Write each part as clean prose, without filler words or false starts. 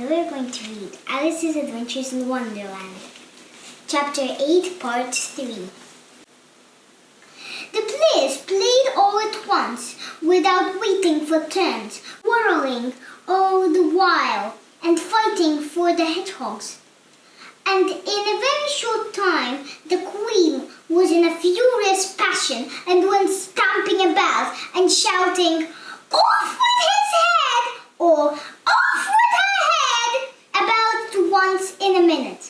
we're going to read Alice's Adventures in Wonderland, Chapter 8, Part 3. The players played all at once, without waiting for turns, quarreling all the while, and fighting for the hedgehogs. And in a very short time, the Queen was in a furious passion and went stamping about and shouting, "Off with his head!" or "Off with her head!" about once in a minute.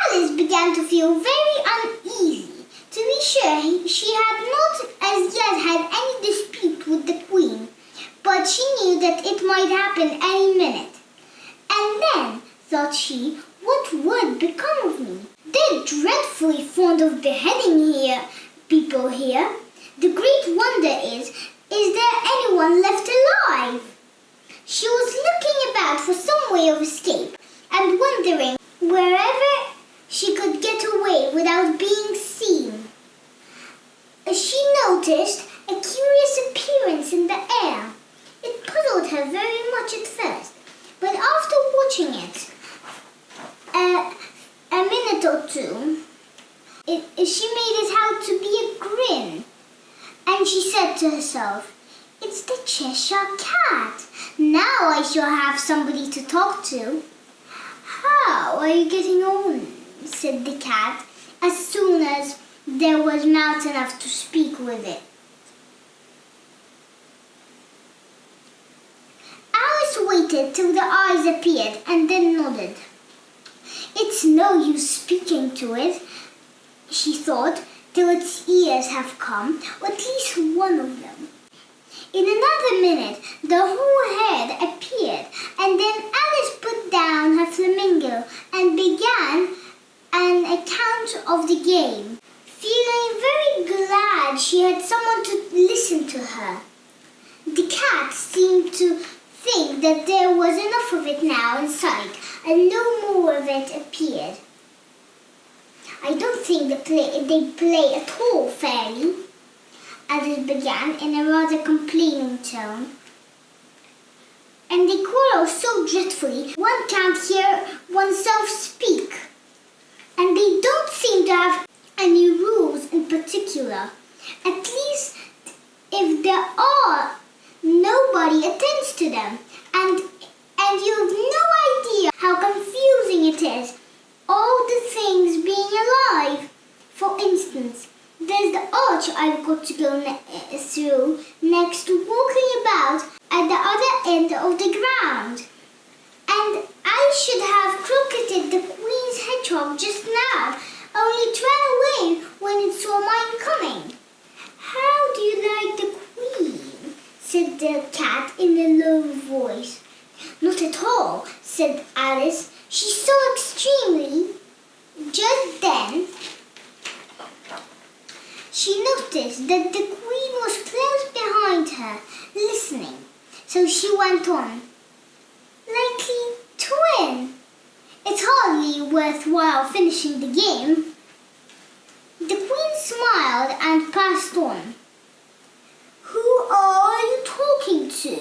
Alice began to feel very uneasy. To be sure, she had not as yet had any dispute with the Queen, but she knew that it might happen any minute. And then, thought she, what would become of me? They're dreadfully fond of beheading people here. The great wonder is there anyone left alive? She was looking about for some way of escape and wondering wherever she could get away without being seen. She noticed a curious appearance in the air. It puzzled her very much at first, but after watching it a minute or two, she made it out to be a grin, and she said to herself, "It's the Cheshire Cat. Now I shall have somebody to talk to." "How are you getting on?" said the cat, as soon as there was mouth enough to speak with it. Alice waited till the eyes appeared and then nodded. "It's no use speaking to it," she thought, "till its ears have come, or at least one of them." In another minute, the whole head appeared, and then Alice put down her flamingo and began an account of the game, feeling very glad she had someone to listen to her. The cat seemed to think that there was enough of it now in sight, and no more of it appeared. "I don't think they play at all fairly," Alice began in a rather complaining tone. "And they quarrel so dreadfully one can't hear oneself speak. And they don't seem to have any rules in particular. At least if there are, nobody attends to them. And you have no idea how confusing it is, all the things being alive. For instance, there's the arch I've got to go through next to walking about at the other end of the ground. And I should have crocketed the Queen's hedgehog just now, only it ran away when it saw mine coming." "How do you like the Queen?" said the cat in a low voice. "Not at all," said Alice. "She's so extremely..." Just then, she noticed that the Queen was close behind her, listening. So she went on, "Likely to win. It's hardly worthwhile finishing the game." The Queen smiled and passed on. "Who are you talking to?"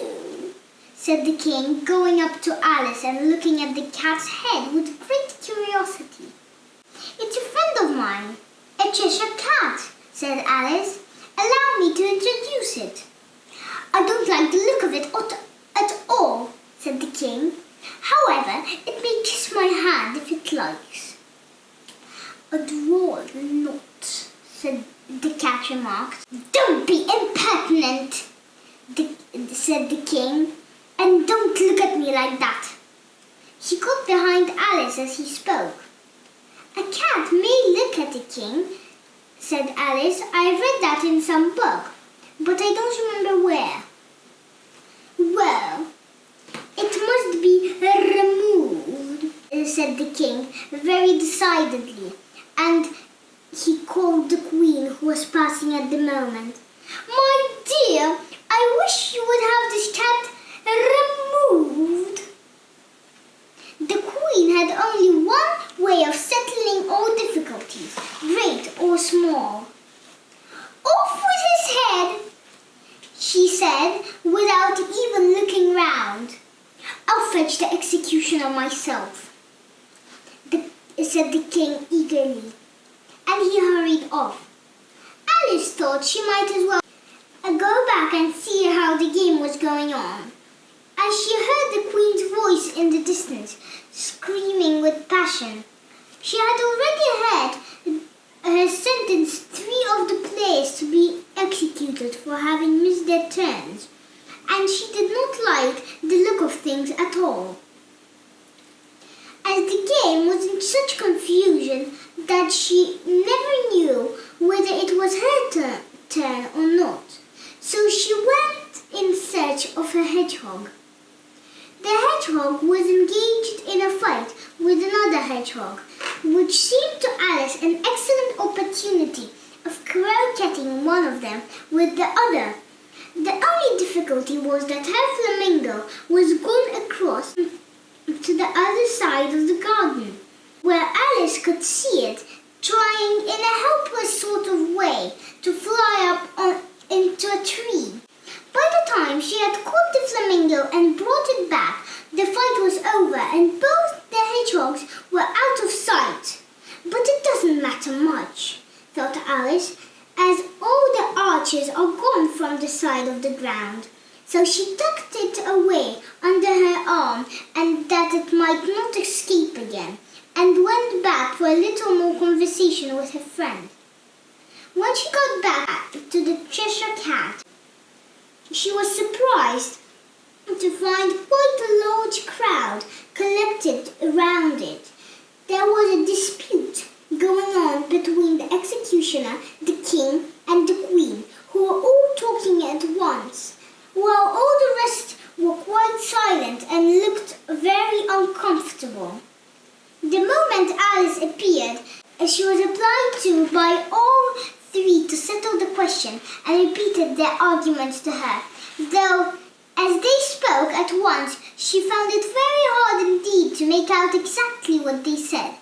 said the King, going up to Alice and looking at the cat's head with great curiosity. "It's a friend of mine, a Cheshire Cat," said Alice. "Allow me to introduce it." "I don't like the look of it at all," said the King. "However, it may kiss my hand if it likes." "I'd rather not," the cat remarked. "Don't be impertinent," said the King, "and don't look at me like that." He got behind Alice as he spoke. "A cat may look at a king," said Alice. "I've read that in some book, but I don't remember where." "Well, it must be removed," said the King very decidedly, and he called the Queen, who was passing at the moment. "My dear, I wish you would have this cat removed." The Queen had only one way of settling all difficulties, great or small. "Off with his head," she said, without even looking round. "Off fetch the executioner myself," said the king eagerly, and he hurried off. Alice thought she might as well go back and see how the game was going on. As she heard the queen's voice in the distance, screaming with passion, she had already had sentenced 3 of the players to be executed for having missed their turns, and she did not like the look of things at all. As the game was in such confusion that she never knew whether it was her turn or not, so she went in search of a hedgehog. The hedgehog was engaged in a fight with another hedgehog, which seemed to Alice an excellent opportunity of croqueting one of them with the other. The only difficulty was that her flamingo was gone across to the other side of the garden, where Alice could see it, trying in a helpless sort of way to fly up into a tree. By the time she had caught the flamingo and brought it back, the fight was over and both the hedgehogs were out of sight. "But it doesn't matter much," thought Alice, "as all the archers are gone from the side of the ground." So she tucked it away under her arm and that it might not escape again, and went back for a little more conversation with her friend. When she got back to the Cheshire Cat, she was surprised to find quite a large crowd collected around it. There was a dispute going on between the executioner, the king, and the queen, who were all talking at once, while all the rest were quite silent and looked very uncomfortable. The moment Alice appeared, she was applied to by all 3 to settle the question and repeated their arguments to her, though as they spoke at once she found it very hard indeed to make out exactly what they said.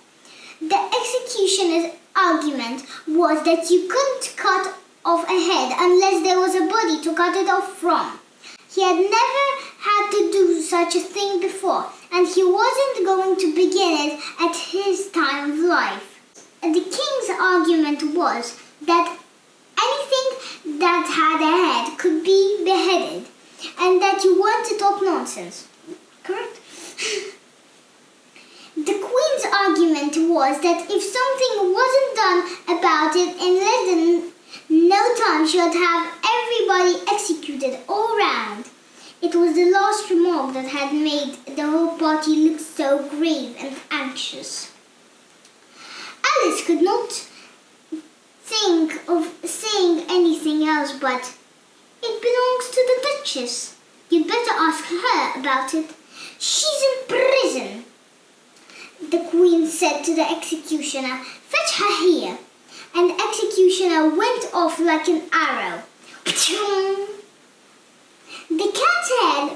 The executioner's argument was that you couldn't cut off a head unless there was a body to cut it off from. He had never had to do such a thing before, and he wasn't going to begin it at his time of life. The king's argument was that anything that had a head could be beheaded, and that you weren't to talk nonsense. Correct? The queen's argument was that if something wasn't done about it in less than no time, she would have everybody executed all round. It was the last remark that had made the whole party look so grave and anxious. Alice could not think of saying anything else but, "It belongs to the Duchess. You'd better ask her about it. She's in prison." The queen said to the executioner, "Fetch her here." And the executioner went off like an arrow. The cat's head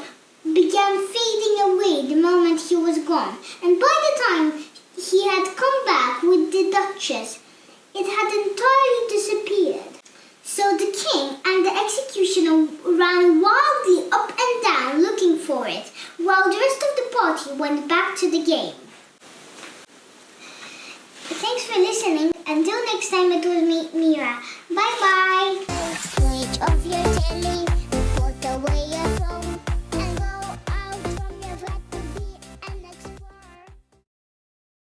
began fading away the moment he was gone, and by the time he had come back with the Duchess, it had entirely disappeared. So the king and the executioner ran wildly up and down looking for it, while the rest of the party went back to the game. Thanks for listening. Until next time, it was me, Mira. Bye-bye.